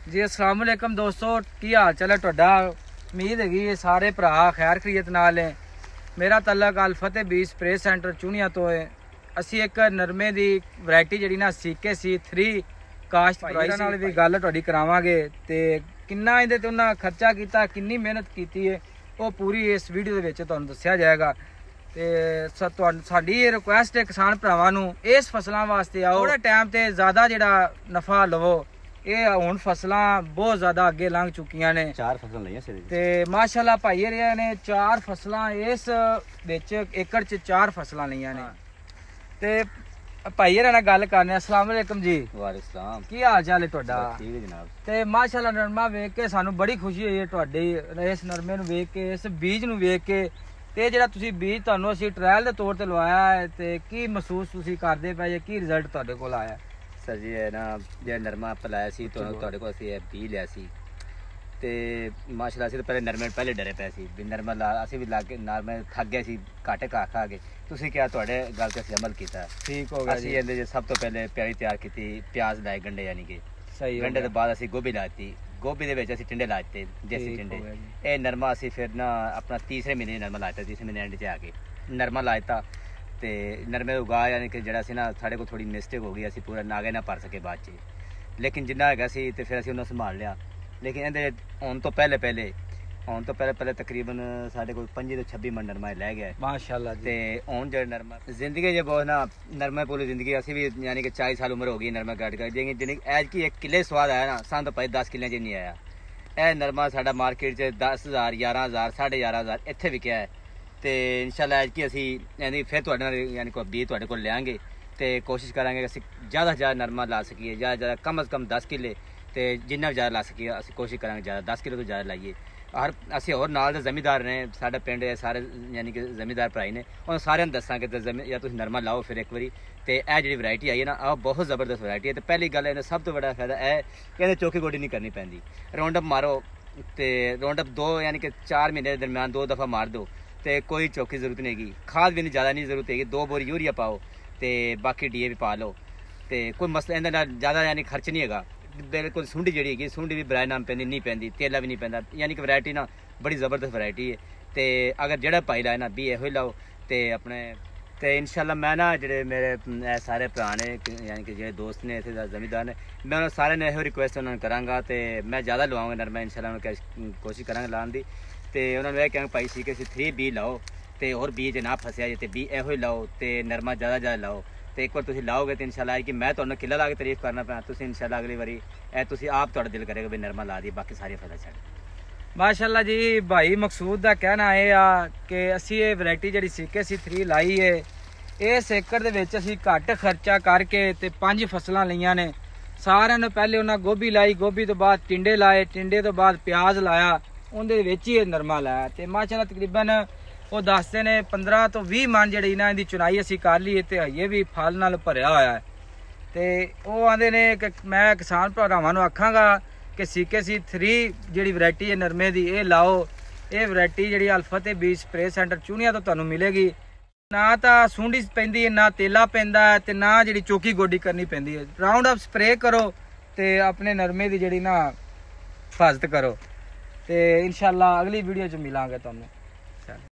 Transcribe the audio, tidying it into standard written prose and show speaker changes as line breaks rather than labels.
जी अस्सलाम वालेकुम दोस्तों, की हाल चाल है तुहाडा। उम्मीद है सारे भरा खैर खरीयत नाल है। मेरा तलक अल फतेह बीज स्प्रे सेंटर चूनिया तो है। असी एक नरमे की वैरायटी जी ना CKC3 काश्त प्राइस नाल भी गल तुहाडी करावांगे ते किन्ना इहदे ते उन्हां खर्चा कीता, किन्नी मेहनत कीती है वो पूरी इस वीडियो दे विच तुहानूं दस्सिया जाएगा। ते साडी रिक्वेस्ट है किसान भरावां नूं, इस फसलों वास्ते आओ, थोड़े टाइम ते ज़्यादा जिहड़ा नफा लवो। ये हुण फसलां बहुत ज़्यादा अगे लंघ चुकियां ने। 4 फसलां लईआं ते माशाअल्लाह भाई रेहा ने 4 फसलां इस विच एकड़ च 4 फसलां लईआं ने। ते भाई नाल गल करने। अस्सलाम वालेकुम जी। वालेकुम सलाम। की हाल चाल है तुहाडा? ठीक है जनाब। ते माशाअल्लाह नरमा वेख के सानू बड़ी खुशी हुई है तुहाडे इस नरमे नूं वेख के, इस बीज नूं वेख के। ते जिहड़ा तुसीं बीज तुहानूं असीं ट्रायल दे तौर ते लवाया है ते की महसूस तुसीं करदे पए, की रिजल्ट तुहाडे कोल आया?
सर जी है ना, जो नरमा आप लाया सी तो तुहाडे कोल असीं बी लिया सी ते माशाअल्लाह असीं तो पहले नरमे पहले डरे पे सी भी नरमा ला असीं भी लागे नरमे थक गए सी घाटे खा खा के। तुसीं क्या तुहाडे गल ते असीं अमल कीता, ठीक हो गया। असीं इहदे सब तो पहले प्यारी तैयार कीती, प्याज लाए गंढे, यानी कि सही गंढे तो बाद असीं गोभी लाती, गोभी दे विच असीं टिंडे लाते, देसी टिंडे। ये नरमा असीं फिर ना अपना तीसरे महीने नरमा लाता, तीसरे महीने एंड च आके नरमा लाता ते नरमे उगा, यानी कि जरा ना साढ़े को थोड़ी मिस्टेक हो गई, असी पूरा नागे ना भर सके बाद च, लेकिन जिन्ना है सी तो फिर असी उन्होंने संभाल लिया। लेकिन इहदे आने तो पहले तकरीबन साढ़े को 25 तो 26 मन नरमा लै गया माशाअल्लाह। ते हुण जो नरमा जिंदगी जो बहुत ना नरमे पूरी जिंदगी असी भी यानी कि 40 साल उम्र हो गई नरमा काट कर, जिन्हें एज की 1 किले स्वाद आया ना, सन तो भाई 10 किले च नहीं आया। यह नरमा साडा मार्केट च 10,000 11,000 11,500 इत्थे विकिया है। तो इंशाअल्लाह एज की असी यानी फिर तुहाडे नाल यानी कोई बी तुहाडे कोल लियांगे ते कोशिश करांगे कि असी ज़्यादा से ज़्यादा नरमा ला सकीए, ज़्यादा कम अज़ कम 10 किले, तो जिन्ना ज़्यादा ला सकीए असी कोशिश करांगे ज़्यादा 10 किलो तो ज़्यादा लाइए। हर असी होर नाल दे जमींदार ने, साडा पिंड है सारे यानी कि जमींदार भराई ने, उन्हें सारे दसांगे तो या तुसीं नरमा लाओ फिर एक बारी। तो यह जी वैरायटी आई है ना, आ बहुत ज़बरदस्त वैरायटी है। तो पहली गल है सब तो बड़ा फायदा है कि चौकी गोडी नहीं करनी पैंदी, राउंड अप मारो तो राउंड अप 2 यानी कि 4 महीने के दरम्यान 2 दफ़ा मार दो, तो कोई चौकी जरूरत नहीं है, खाद भी नहीं ज़्यादा नहीं जरूरत है, 2 बोरी यूरिया पाओ तो बाकी DAP पा लो, तो कोई मसला इहदे नाल ज़्यादा यानी खर्च नहीं है। बिल्कुल सुंडी जी सुंडी भी बराए नाम पैंदी नहीं पैंदी, तेला भी नहीं पैंदा, यानी कि वैरायटी ना बड़ी ज़बरदस्त वैरायटी है। तो अगर जड़ा पाई लाए ना भी यो लाओ तो अपने तो इंशाअल्लाह मैं ना जो मेरे सारे भरा ने यानी कि जो दोस्त ने इतने जमींदार ने, मैं उन्होंने सारे ने यो रिक्वेस्ट उन्होंने कराँगा तो मैं ज़्यादा लवाऊँगा नरमा इंशाअल्लाह उन्होंने कोशिश कराँगा लाने की। तो उन्होंने यह कहेंगे भाई CKC3 बी लाओ तो और बीज ना फसया जे, तो बी यो लाओ तो नरमा ज़्यादा लाओ। तो एक बार तुम लाओगे तो इंशाअल्लाह कि मैं तुम्हें किला ला के तारीफ करना पाया, तुम इंशाअल्लाह अगली बारी आप थोड़ा दिल करेगा भी नरमा ला दी, बाकी सारी फसल छड़।
माशाअल्लाह जी। भाई मकसूद का कहना है आ कि असी ये वैरायटी जी CKC3 लाई है, इस एकड़ दे विच असी घट खर्चा करके ते 5 फसलां लईआं ने। सारिਆਂ ने पहले उन्हें गोभी लाई, गोभी तो बाद टिंडे लाए, टिंडे तो बाद प्याज लाया, उहदे विच ही नरमा लाया। तो माशाअल्लाह तकरीबन वो दसते ने 15 तो 20 मन जी ना इहदी चुनाई असी कर ली तो हइये भी फल नाल भरिया होया है। तो वो आंदे ने कि मैं किसान भरावां नूं आखांगा कि CKC3 जी वैरायटी है नरमे की ये लाओ। ये वैरायटी जी अल फतेह बीज स्प्रे सेंटर चूनिया तो तुहानूं मिलेगी। ना तो सुंडी पैंदी है, ना तेला पैंदा है, तो ना जी चौकी गोडी करनी पैंदी है। राउंड अप स्प्रे करो तो अपने नरमे की जी ना हिफाजत करो। तो इंशाअल्लाह अगली वीडियो च मिलांगे तुहानूं।